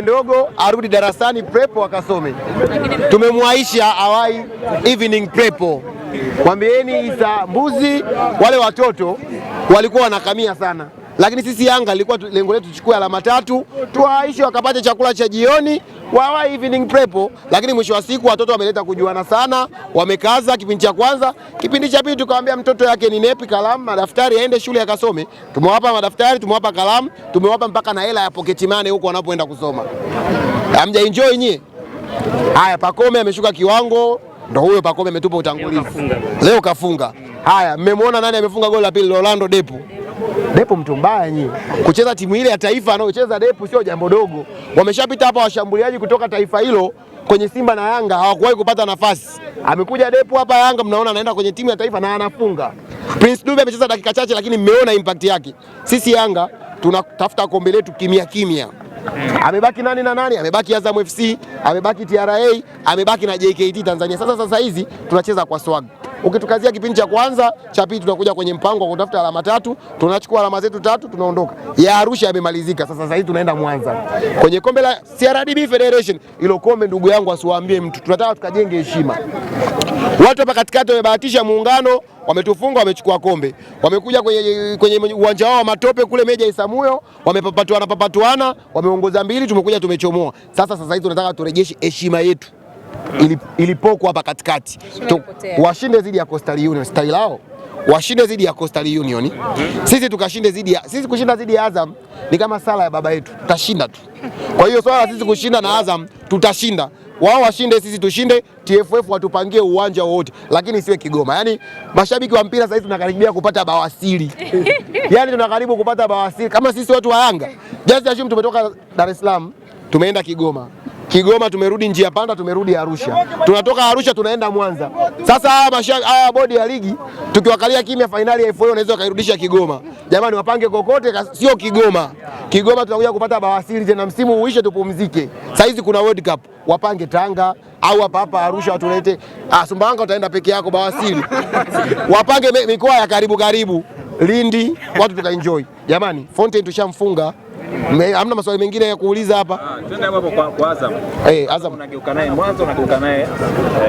ndogo arudi darasani prepo akasome. Tumemwaisha awai evening prepo. Mwambieni Isa Mbuzi wale watoto walikuwa wanakamia sana. Lakini sisi Yanga ilikuwa lengo letu tuchukue alama 3, tuwaaishe wakapate chakula cha jioni, wawa evening prepo. Lakini mwisho wa siku watoto wameleta kujuana sana, wamekaza kipindi cha kwanza. Kipindi cha pili tukamwambia mtoto yake ni nepi, kalamu, madaftari, aende shule akasome. Tumewapa madaftari, tumewapa kalamu, tumewapa mpaka na hela ya pocket money huko wanapoenda kusoma. Hamja enjoy nyie? Haya, Pacome ameshuka kiwango, ndo huyo Pacome ametupa utangulizi. Leo kafunga. Haya, mmemwona nani amefunga goli la pili? Rolando Depo. Depo mtu mbaya nyie. Kucheza timu ile ya taifa anaocheza Depo sio jambo dogo. Wameshapita hapa washambuliaji kutoka taifa hilo kwenye Simba na Yanga hawakuwahi kupata nafasi. Amekuja Depo hapa Yanga, mnaona anaenda kwenye timu ya taifa na anafunga. Prince Dube amecheza dakika chache lakini mmeona impact yake. Sisi Yanga tunatafuta kombe letu kimya kimya. Amebaki nani na nani? Amebaki Azam FC, amebaki TRA, amebaki na JKT Tanzania. Sasa hizi tunacheza kwa swag. Ukitukazia kipindi cha kwanza, cha pili tunakuja kwenye mpango wa kutafuta alama 3, tunachukua alama zetu 3, tunaondoka. Ya Arusha yamemalizika. Sasa hivi tunaenda Mwanza. Kwenye kombe la CRDB Federation, ilo kombe ndugu yangu asiwaambie mtu. Tunataka tukajenge heshima. Watu hapa katikati wamebahatisha muungano, wametufunga, wamechukua kombe. Wamekuja kwenye uwanja wao wa matope kule Meja Isamuyo, wamepapatuana, wameongoza 2, tumekuja tumechomoa. Sasa hivi tunataka turejeshe heshima yetu. Ilipoko hapa katikati. Washinde zidi ya Coastal Union, style lao. Washinde zidi ya Coastal Union. Sisi tukashinde sisi kushinda zidi ya Azam ni kama sala ya baba yetu. Tutashinda tu. Kwa hiyo swala sisi kushinda na Azam tutashinda. Wao washinde, sisi tushinde. TFF watupangie uwanja wote, lakini siwe Kigoma. Yaani mashabiki wa mpira sasa hivi tunakaribia kupata bawasiri. Yaani tunakaribu kupata bawasiri kama sisi watu wa Yanga. Just assume tumetoka Dar es Salaam, tumeenda Kigoma. Kigoma tumerudi njia panda, tumerudi Arusha. Tunatoka Arusha tunaenda Mwanza. Sasa haya bodi ya ligi tukiwakalia kimya, finali ya FA wanaweza kairudisha Kigoma. Jamani, wapange kokote, sio Kigoma. Kigoma tunakuja kupata bawasiri tena, msimu uishe tupumzike. Sasa hizi kuna World Cup, wapange Tanga au hapa Arusha watulete. Sumbawanga utaenda peke yako bawasiri. Wapange mikoa ya karibu Lindi, watu tukaenjoy. Jamani, Fountain tushamfunga. Hamna maswali mengine ya kuuliza hapa. Twende hapo kwa Azam. Azam unageuka naye Mwanza, unageuka naye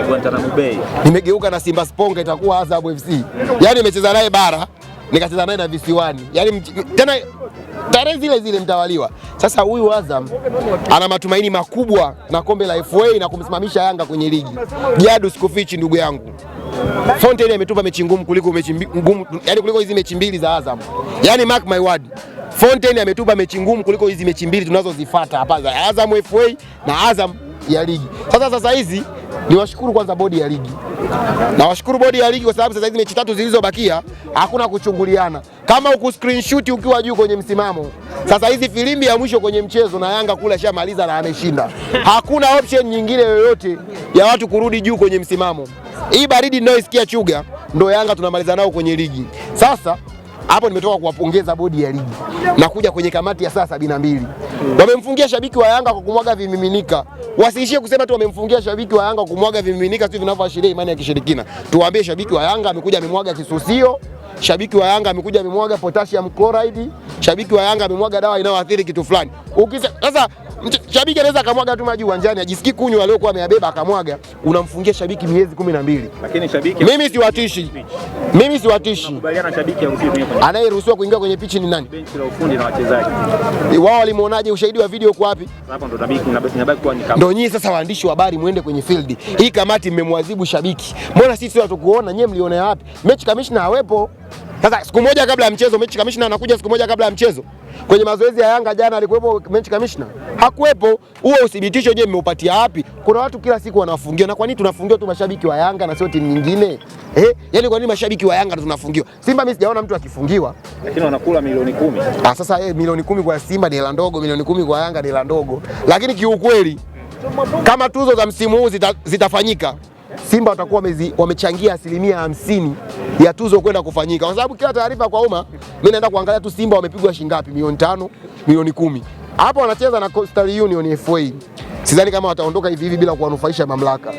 Guantanamo Bay. Nimegeuka na Simba Sponga, itakuwa Azam FC. Yaani nimecheza naye bara, nikacheza naye na visiwani. Yaani tena tarehe zile mtawaliwa. Sasa huyu Azam ana matumaini makubwa na kombe la FA na kumsimamisha Yanga kwenye ligi. Jadu sikufichi ndugu yangu. Fountain ametupa mechi ngumu kuliko mechi ngumu, yaani kuliko hizi mechi mbili za Azam. Yaani mark my word. Fountain ametupa mechi ngumu kuliko hizi mechi mbili tunazozifuata hapa za Azam FA na Azam ya ligi. Sasa hizi niwashukuru kwanza bodi ya ligi. Na washukuru bodi ya ligi kwa sababu sasa hizi mechi 3 zilizobakia hakuna kuchunguliana. Kama uku screenshot ukiwa juu kwenye msimamo. Sasa hizi filimbi ya mwisho kwenye mchezo na Yanga kule shamaliza na ameshinda. Hakuna option nyingine yoyote ya watu kurudi juu kwenye msimamo. Hii baridi ninayoisikia Chuga ndo Yanga tunamaliza nao kwenye ligi. Sasa hapo nimetoka kuwapongeza bodi ya ligi na kuja kwenye kamati ya saa 72. Wamemfungia shabiki wa Yanga kwa kumwaga vimiminika. Wasiishie kusema tu wamemfungia shabiki wa Yanga kwa kumwaga vimiminika, sio vinavyoashiria imani ya kishirikina. Tuwaambie shabiki wa Yanga amekuja amemwaga kisusio, shabiki wa Yanga amekuja amemwaga potassium chloride, shabiki wa Yanga amemwaga dawa inayoathiri kitu fulani. Sasa shabiki anaweza akamwaga tu maji uwanjani, ajisikii kunywa aliyokuwa ameyabeba akamwaga, unamfungia shabiki miezi 12. Lakini shabiki mimi siwatishi. Kubaliana shabiki haruhusiwi kwenye anayeruhusiwa kuingia kwenye pichi ni nani? benchi la ufundi na wachezaji. Wao walimuonaje? Ushahidi wa video uko wapi? Hapo ndo shabiki inabaki kuwa ni kama. Ndio nyinyi sasa waandishi wa habari muende kwenye field. Hii kamati mmemwadhibu shabiki. Mbona sisi hatukuona, nyie mliona wapi? Mechi commissioner hawepo. Sasa siku moja kabla ya mchezo mechi commissioner anakuja siku moja kabla ya mchezo. Kwenye mazoezi ya Yanga jana alikuwepo mechi commissioner? Hakuwepo. Huo uthibitisho je, mmeupatia wapi? Kuna watu kila siku wanafungiwa. Na kwa nini tunafungiwa tu mashabiki wa Yanga na sio timu nyingine? Yaani kwa nini mashabiki wa Yanga tunafungiwa? Simba mimi sijaona mtu akifungiwa. Lakini wanakula milioni 10. Sasa milioni 10 kwa Simba ni hela ndogo, milioni 10 kwa Yanga ni hela ndogo. Lakini kiukweli kama tuzo za msimu huu zitafanyika, Simba watakuwa wamechangia 50% ya tuzo kwenda kufanyika. Kwa sababu kila taarifa kwa umma, mimi naenda kuangalia tu Simba wamepigwa shilingi ngapi, milioni 5, milioni 10. Hapo wanacheza na Coastal Union FA. Sidhani kama wataondoka hivi bila kuwanufaisha mamlaka.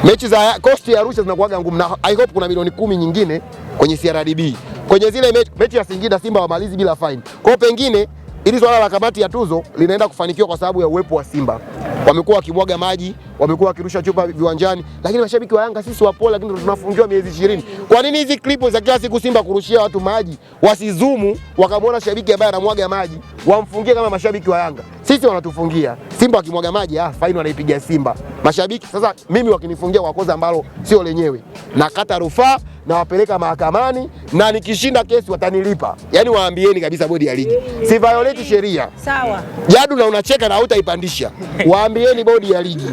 Mechi za Coast ya Arusha zinakuwa ngumu na I hope kuna milioni 10 nyingine kwenye CRDB. Kwenye zile mechi ya Singida Simba wamalizi bila fine. Kwa hiyo pengine Hili swala la kamati ya tuzo linaenda kufanikiwa kwa sababu ya uwepo wa Simba. Wamekuwa wakimwaga maji, wamekuwa wakirusha chupa viwanjani, lakini mashabiki wa Yanga sisi wapo, lakini tunafungiwa miezi 20. Kwa nini hizi klipu za kila siku Simba kurushia watu maji wasizumu wakamwona shabiki ambaye anamwaga maji wamfungie kama mashabiki wa Yanga? Sisi wanatufungia. Simba wakimwaga maji faini wanaipiga Simba. Mashabiki sasa mimi wakinifungia kwa kosa ambalo sio lenyewe, nakata rufaa na wapeleka mahakamani na nikishinda kesi watanilipa. Yaani waambieni kabisa bodi ya ligi. Si violate sheria. Sawa. Jadu na unacheka na hautaipandisha. Waambieni bodi ya ligi.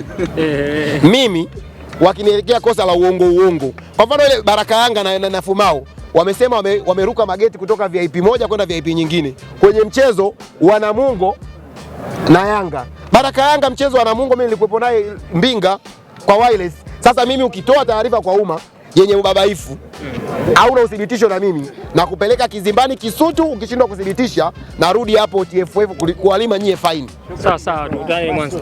Mimi wakinielekea kosa la uongo. Kwa mfano ile Baraka Yanga na Fumao wamesema wameruka mageti kutoka VIP moja kwenda VIP nyingine kwenye mchezo wa Namungo na Yanga. Baraka Yanga mchezo wa Namungo mimi nilikuwepo naye Mbinga kwa wireless. Sasa mimi ukitoa taarifa kwa umma yenye ubabaifu au na uthibitisho na mimi na kupeleka kizimbani Kisutu, ukishindwa kuthibitisha narudi hapo TFF kuwalima nyie faini. Sawa, tukutane Mwanza.